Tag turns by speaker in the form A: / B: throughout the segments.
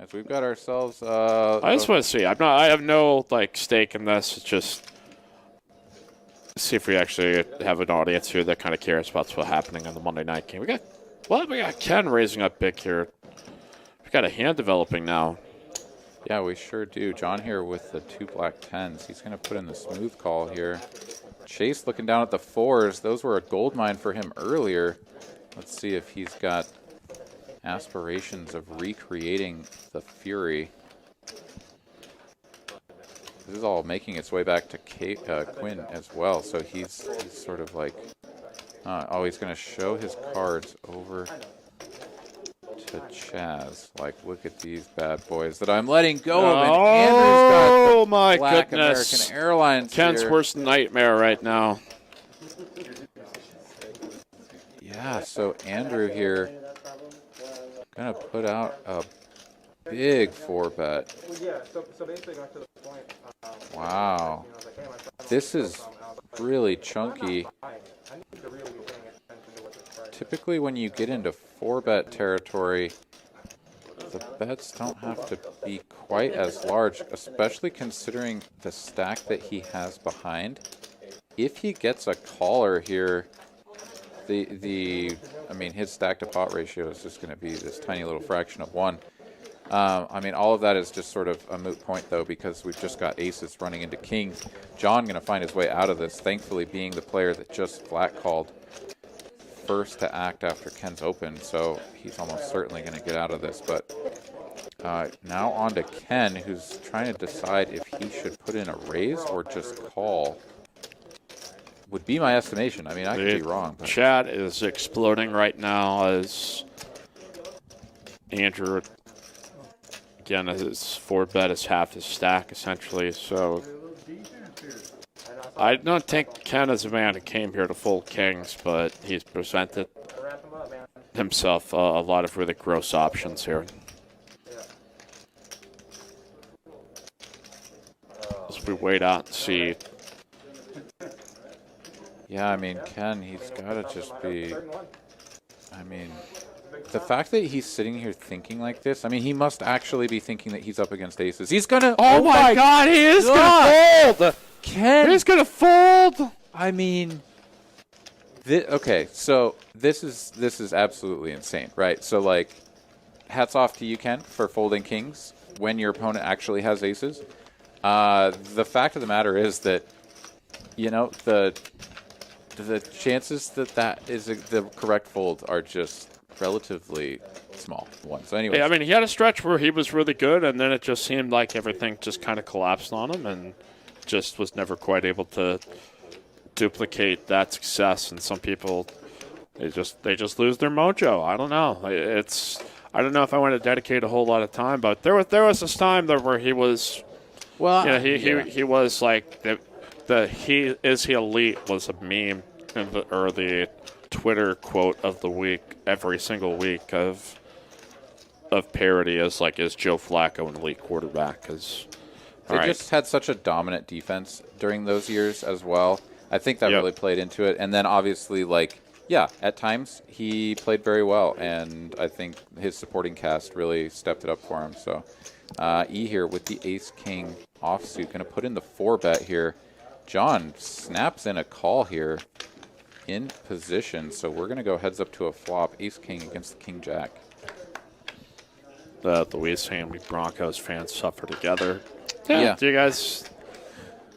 A: as we've got ourselves.
B: I just want to see. I have no like stake in this. It's just see if we actually have an audience here that kind of cares about what's happening on the Monday night game. We got Ken raising up big here. We got a hand developing now.
A: Yeah, we sure do. John here with the 2 black 10s. He's going to put in the smooth call here. Chase looking down at the 4s. Those were a gold mine for him earlier. Let's see if he's got aspirations of recreating the Fury. This is all making its way back to Quinn as well. So he's sort of like, he's going to show his cards over to Chaz. Like, look at these bad boys that I'm letting go of. And Andrew's got the
B: my
A: Black
B: goodness.
A: American Airlines
B: Ken's
A: here.
B: worst nightmare right now.
A: Yeah, so Andrew here gonna put out a big 4-bet. Wow. This is really chunky. Typically when you get into 4-bet territory, the bets don't have to be quite as large, especially considering the stack that he has behind. If he gets a caller here, his stack to pot ratio is just going to be this tiny little fraction of 1. All of that is just sort of a moot point, though, because we've just got aces running into kings. John going to find his way out of this, thankfully being the player that just flat called first to act after Ken's open, so he's almost certainly going to get out of this. But now on to Ken, who's trying to decide if he should put in a raise or just call. Would be my estimation. I could be wrong. But
B: Chat is exploding right now as Andrew, again, his 4-bet is half his stack, essentially. So I don't think Ken is a man who came here to fold kings, but he's presented himself a lot of really gross options here. As we wait out and see.
A: Yeah, Ken, he's got to just be, the fact that he's sitting here thinking like this, he must actually be thinking that he's up against aces. He's going to,
B: oh my God, he is going to fold!
A: Ken!
B: He's going to fold!
A: Okay, so this is absolutely insane, right? So, like, hats off to you, Ken, for folding kings when your opponent actually has aces. The fact of the matter is that, the chances that is the correct fold are just relatively small ones. So anyway,
B: he had a stretch where he was really good, and then it just seemed like everything just kind of collapsed on him, and just was never quite able to duplicate that success. And some people, they just lose their mojo. I don't know. I don't know if I want to dedicate a whole lot of time, but there was this time there where he was. Well, he was like he elite was a meme or the Twitter quote of the week every single week of parody is like, is Joe Flacco an elite quarterback?
A: They just had such a dominant defense during those years as well. I think that really played into it. And then obviously, at times he played very well, and I think his supporting cast really stepped it up for him. So E here with the ace-king offsuit, going to put in the 4-bet here. John snaps in a call here in position, so we're going to go heads up to a flop. Ace-king against the king-jack.
B: The Louise Hamley Broncos fans suffer together.
A: Yeah.
B: Do you guys...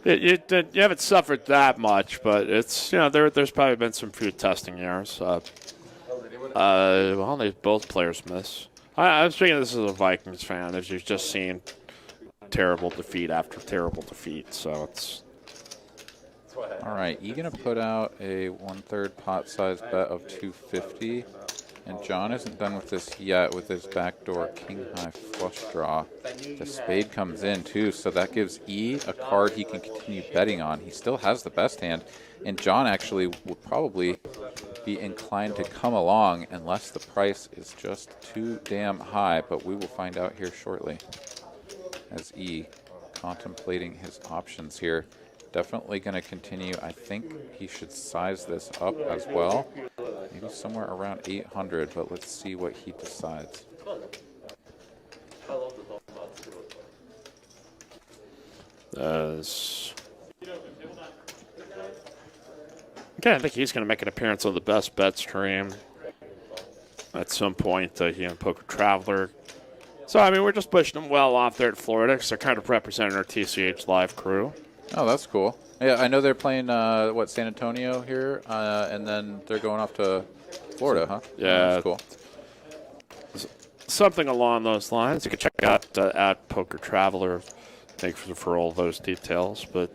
B: You haven't suffered that much, but it's, there's probably been some few testing errors. Both players miss. I'm speaking this as a Vikings fan, as you've just seen terrible defeat after terrible defeat, so it's...
A: All right, E going to put out a 1/3 pot size bet of 250, and John isn't done with this yet with his backdoor king-high flush draw. The spade comes in too, so that gives E a card he can continue betting on. He still has the best hand, and John actually would probably be inclined to come along unless the price is just too damn high, but we will find out here shortly. As E contemplating his options here. Definitely going to continue. I think he should size this up as well. Maybe somewhere around 800, but let's see what he decides.
B: Okay, I think he's going to make an appearance on the Best Bet stream at some point. He and Poker Traveler. So, I mean, we're just pushing them well off there at Florida because they're kind of representing our TCH live crew.
A: Oh, that's cool. Yeah, I know they're playing, San Antonio here, and then they're going off to Florida, huh?
B: Yeah.
A: Oh, that's cool.
B: Something along those lines. You can check out at Poker Traveler. Thanks for all those details. But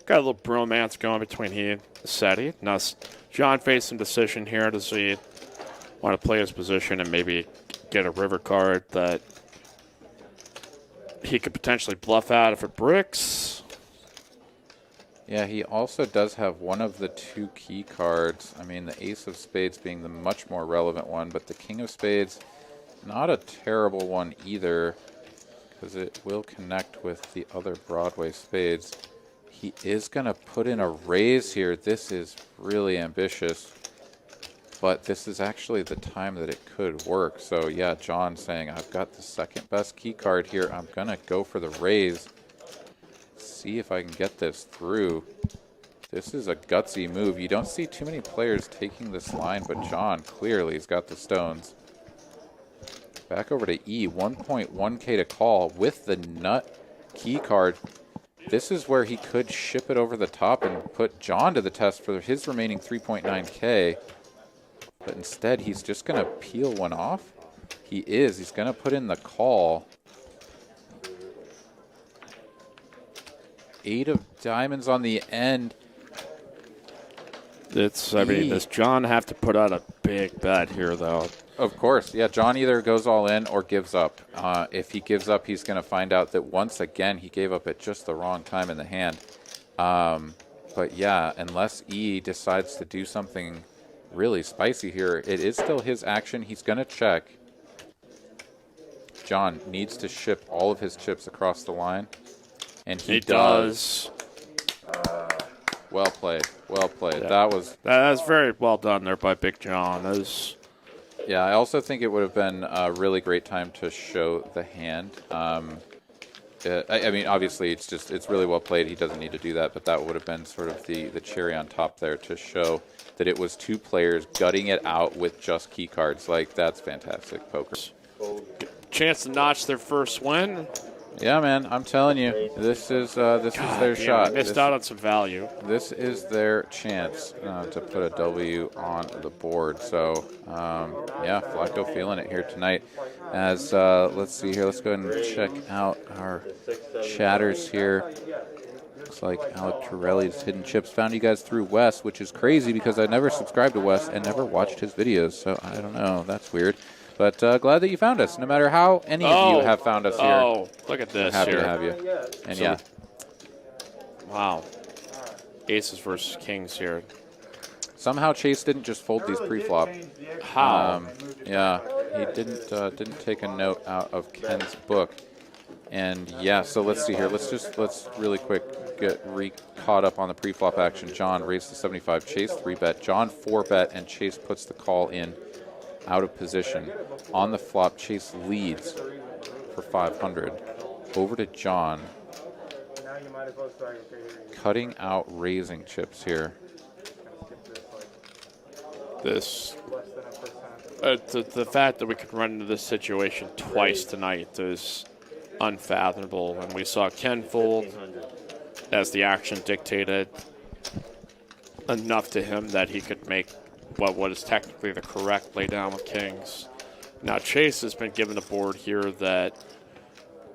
B: got a little bromance going between he and Seti. Now, John facing decision here. Does he want to play his position and maybe get a river card that he could potentially bluff out if it bricks?
A: Yeah, he also does have one of the 2 key cards. I mean, the Ace of Spades being the much more relevant one, but the King of Spades, not a terrible one either, because it will connect with the other Broadway spades. He is going to put in a raise here. This is really ambitious, but this is actually the time that it could work. So, yeah, John saying, I've got the second best key card here. I'm going to go for the raise. See if I can get this through. This is a gutsy move. You don't see too many players taking this line, but John clearly has got the stones. Back over to E, 1.1K to call with the nut key card. This is where he could ship it over the top and put John to the test for his remaining 3.9K. But instead, he's just going to peel one off. He is. He's going to put in the call. 8 of diamonds on the end.
B: I mean, does John have to put out a big bet here, though?
A: Of course. Yeah, John either goes all in or gives up. If he gives up, he's going to find out that once again he gave up at just the wrong time in the hand. But yeah, unless E decides to do something really spicy here, it is still his action. He's going to check. John needs to ship all of his chips across the line. And he does. Well played. Well played.
B: Yeah.
A: That
B: was very well done there by Big John.
A: Yeah, I also think it would have been a really great time to show the hand. I mean, obviously, it's really well played. He doesn't need to do that, but that would have been sort of the cherry on top there to show that it was 2 players gutting it out with just key cards. Like, that's fantastic poker.
B: Chance to notch their first win.
A: Yeah, man, I'm telling you, this is their shot.
B: Missed out on some value.
A: This is their chance to put a W on the board. So, yeah, Flacco feeling it here tonight. As let's see here, let's go ahead and check out our chatters here. Looks like Alec Torelli's Hidden Chips found you guys through Wes, which is crazy because I never subscribed to Wes and never watched his videos. So I don't know, that's weird. But glad that you found us. No matter how any of you have found us here.
B: Oh, look at this.
A: Happy to have you. And yeah.
B: Wow. Aces versus kings here.
A: Somehow Chase didn't just fold these pre-flop.
B: How?
A: Yeah, he didn't take a note out of Ken's book. And yeah, so let's see here. Let's really quick get caught up on the pre-flop action. John raised to 75. Chase 3-bet. John 4-bet, and Chase puts the call in. Out of position. On the flop, Chase leads for 500. Over to John. Cutting out raising chips here.
B: The fact that we could run into this situation twice tonight is unfathomable. When we saw Ken fold, as the action dictated, enough to him that he could make what is technically the correct laydown with kings. Now Chase has been given a board here that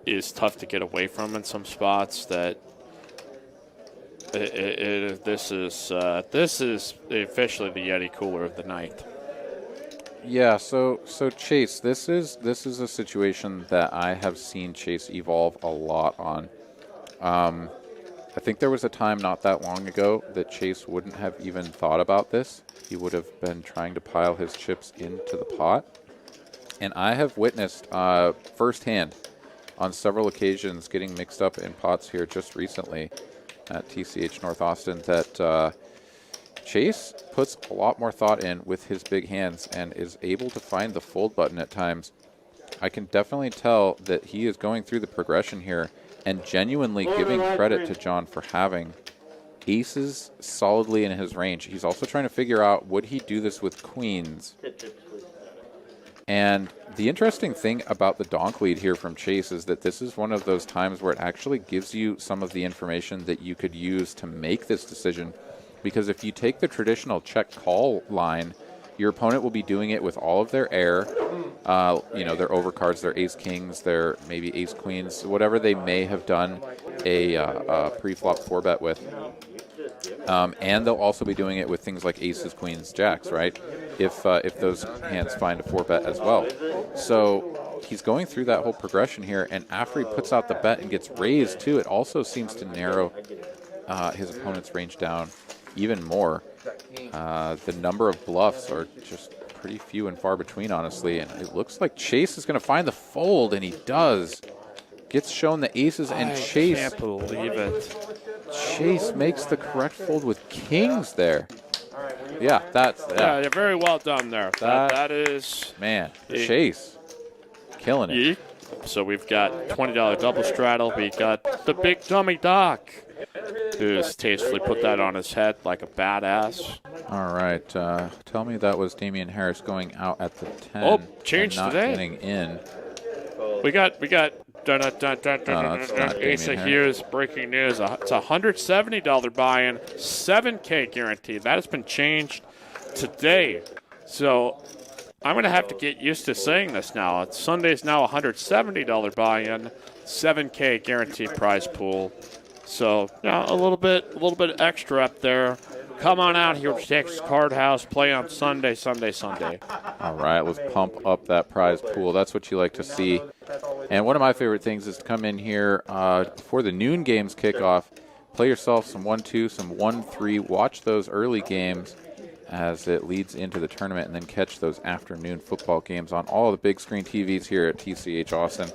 B: is tough to get away from in some spots. That this is officially the Yeti cooler of the night.
A: Yeah, so Chase, this is a situation that I have seen Chase evolve a lot on. I think there was a time not that long ago that Chase wouldn't have even thought about this. He would have been trying to pile his chips into the pot. And I have witnessed firsthand on several occasions getting mixed up in pots here just recently at TCH North Austin that Chase puts a lot more thought in with his big hands and is able to find the fold button at times. I can definitely tell that he is going through the progression here and genuinely giving credit to John for having aces solidly in his range. He's also trying to figure out, would he do this with queens? And the interesting thing about the donk lead here from Chase is that this is one of those times where it actually gives you some of the information that you could use to make this decision. Because if you take the traditional check-call line, your opponent will be doing it with all of their air, their overcards, their ace-kings, their maybe ace-queens, whatever they may have done a pre-flop 4-bet with. And they'll also be doing it with things like aces, queens, jacks, right? If those hands find a 4-bet as well. So he's going through that whole progression here, and after he puts out the bet and gets raised too, it also seems to narrow his opponent's range down even more. The number of bluffs are just pretty few and far between, honestly, and it looks like Chase is going to find the fold, and he does. Gets shown the aces, and Chase...
B: I can't believe it.
A: Chase makes the correct fold with kings there. Yeah, that's...
B: Yeah, very well done there. That is...
A: Man, Chase killing it.
B: So we've got $20 double straddle. We got the big dummy Doc, who's tastefully put that on his head like a badass.
A: All right. Tell me that was Damian Harris going out at the 10.
B: Oh, changed
A: and not
B: today.
A: Getting in.
B: We got Asa Hughes, breaking news. It's a $170 buy-in, $7K guaranteed. That has been changed today. So I'm going to have to get used to saying this now. Sunday's now a $170 buy-in, $7K guaranteed prize pool. So yeah, a little bit extra up there. Come on out here to Texas Card House. Play on Sunday.
A: All right, let's pump up that prize pool. That's what you like to see. And one of my favorite things is to come in here before the noon games kick off, play yourself some 1-2, some 1-3, watch those early games as it leads into the tournament, and then catch those afternoon football games on all the big screen TVs here at TCH Austin.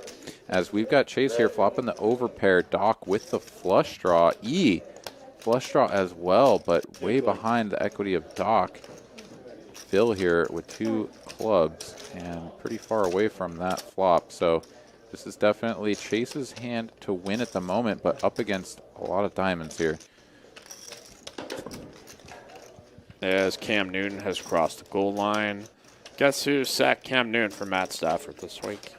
A: As we've got Chase here flopping the overpair, Doc with the flush draw, flush draw as well, but way behind the equity of Doc. Phil here with 2 clubs and pretty far away from that flop. So this is definitely Chase's hand to win at the moment, but up against a lot of diamonds here.
B: As Cam Newton has crossed the goal line. Guess who sacked Cam Newton for Matt Stafford this week?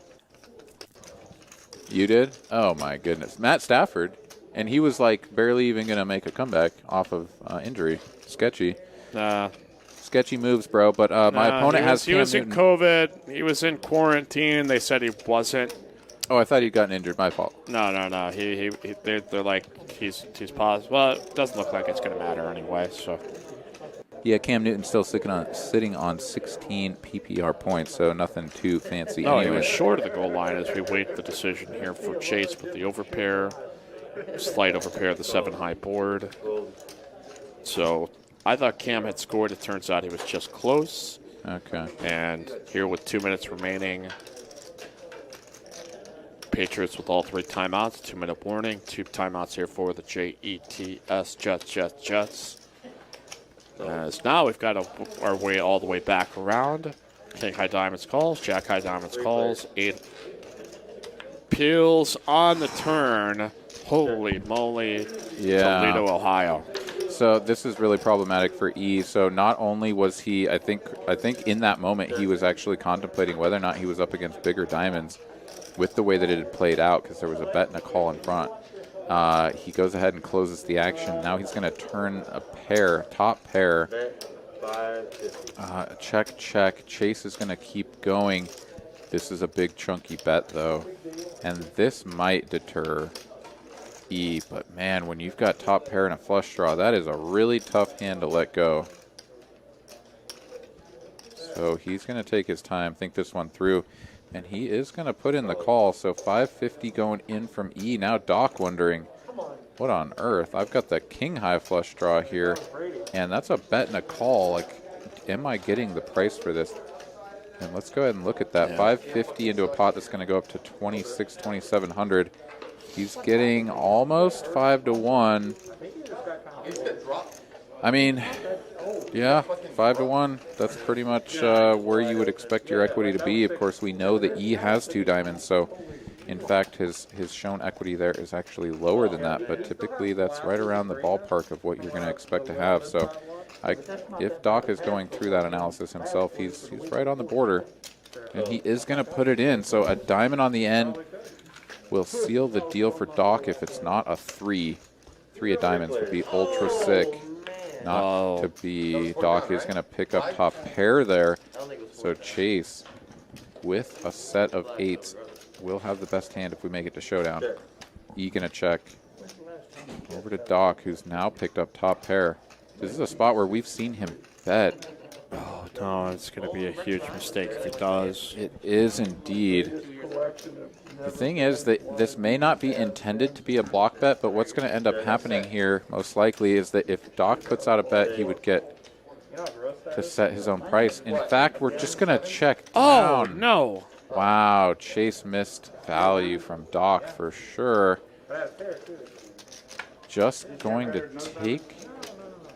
A: You did? Oh my goodness. Matt Stafford. And he was like barely even going to make a comeback off of injury. Sketchy. Sketchy moves, bro. But my opponent has Cam
B: Newton. He was
A: in
B: COVID. He was in quarantine. They said he wasn't.
A: Oh, I thought he'd gotten injured. My fault.
B: No. They're like he's positive. Well, it doesn't look like it's going to matter anyway. So.
A: Yeah, Cam Newton's still sitting on 16 PPR points, so nothing too fancy.
B: No,
A: anyway.
B: He was short of the goal line as we wait the decision here for Chase with the overpair. Slight overpair of the 7-high board. So I thought Cam had scored. It turns out he was just close.
A: Okay.
B: And here with 2 minutes remaining, Patriots with all 3 timeouts, 2-minute warning. 2 timeouts here for the Jets, Jets. As now we've got our way all the way back around. King High Diamonds calls, Jack High Diamonds calls. 8 peels on the turn. Holy moly, Toledo, Ohio.
A: So this is really problematic for E. So not only was he, I think in that moment he was actually contemplating whether or not he was up against bigger diamonds with the way that it had played out, because there was a bet and a call in front. He goes ahead and closes the action. Now he's going to turn a pair, top pair. Check. Chase is going to keep going. This is a big chunky bet, though. And this might deter E. But, man, when you've got top pair and a flush draw, that is a really tough hand to let go. So he's going to take his time, think this one through. And he is going to put in the call. So 550 going in from E. Now Doc wondering, what on earth? I've got the king high flush draw here. And that's a bet and a call. Like, am I getting the price for this? And let's go ahead and look at that. 550 into a pot that's going to go up to 2,700. He's getting almost 5 to 1. I mean, Yeah, 5-1. That's pretty much where you would expect your equity to be. Of course, we know that E has 2 diamonds, so in fact, his shown equity there is actually lower than that, but typically that's right around the ballpark of what you're going to expect to have. So if Doc is going through that analysis himself, he's right on the border, and he is going to put it in. So a diamond on the end will seal the deal for Doc if it's not a 3. 3 of diamonds would be ultra sick. Not to be. Doc is going to pick up top pair there. So Chase, with a set of 8s, will have the best hand if we make it to showdown. E going to check. Over to Doc, who's now picked up top pair. This is a spot where we've seen him bet.
B: Oh, no, it's going to be a huge mistake if he does.
A: It is indeed. The thing is that this may not be intended to be a block bet, but what's going to end up happening here, most likely, is that if Doc puts out a bet, he would get to set his own price. In fact, we're just going to check down.
B: Oh, no.
A: Wow, Chase missed value from Doc for sure. Just going to take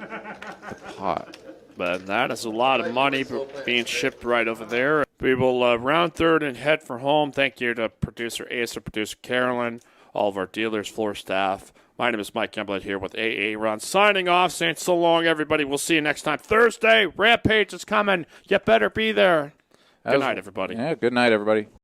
A: the pot.
B: But that is a lot of money being shipped right over there. We will round third and head for home. Thank you to producer Asa, producer Carolyn, all of our dealers, floor staff. My name is Mike Gemblet here with AA Run. Signing off, saying so long, everybody. We'll see you next time. Thursday, Rampage is coming. You better be there. Good night, everybody.
A: Yeah, good night, everybody.